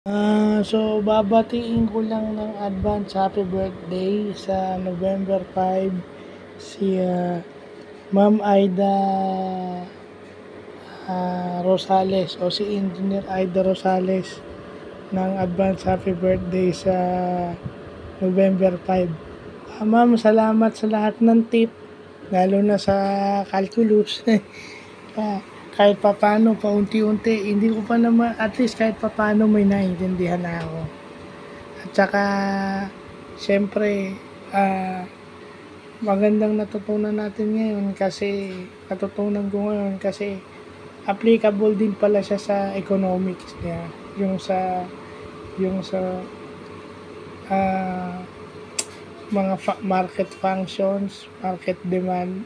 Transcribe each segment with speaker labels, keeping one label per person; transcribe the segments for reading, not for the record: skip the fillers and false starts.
Speaker 1: Babatiin ko lang ng advance happy birthday sa November 5 si Ma'am Aida Rosales o si Engineer Aida Rosales ng advance happy birthday sa November 5. Ma'am, salamat sa lahat ng tip, lalo na sa calculus. Kahit papano, paunti-unti, hindi ko pa naman, at least kahit papano may naintindihan na ako. At saka, syempre, magandang natutunan natin ngayon kasi, natutunan ko ngayon kasi, applicable din pala siya sa economics niya. Yung sa mga market functions, market demand,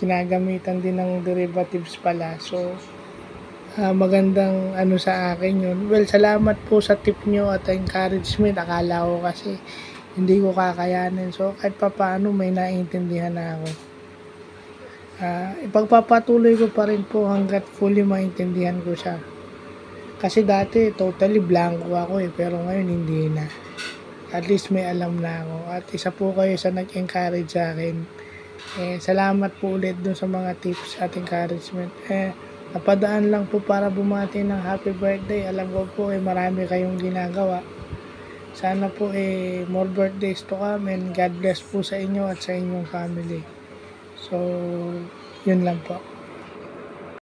Speaker 1: ginagamitan din ng derivatives pala. So, magandang ano sa akin yun. Well, salamat po sa tip nyo at encouragement. Akala ko kasi hindi ko kakayanin. So, kahit papaano may naiintindihan na ako. Ipagpapatuloy ko pa rin po hanggat fully maintindihan ko siya. Kasi dati, totally blanco ako pero ngayon hindi na. At least may alam na ako. At isa po kayo sa nag-encourage sa akin. Salamat po ulit dun sa mga tips at encouragement. Napadaan lang po para bumati ng happy birthday. Alam ko po marami kayong ginagawa. Sana po more birthdays to come and God bless po sa inyo at sa inyong family. So, yun lang po.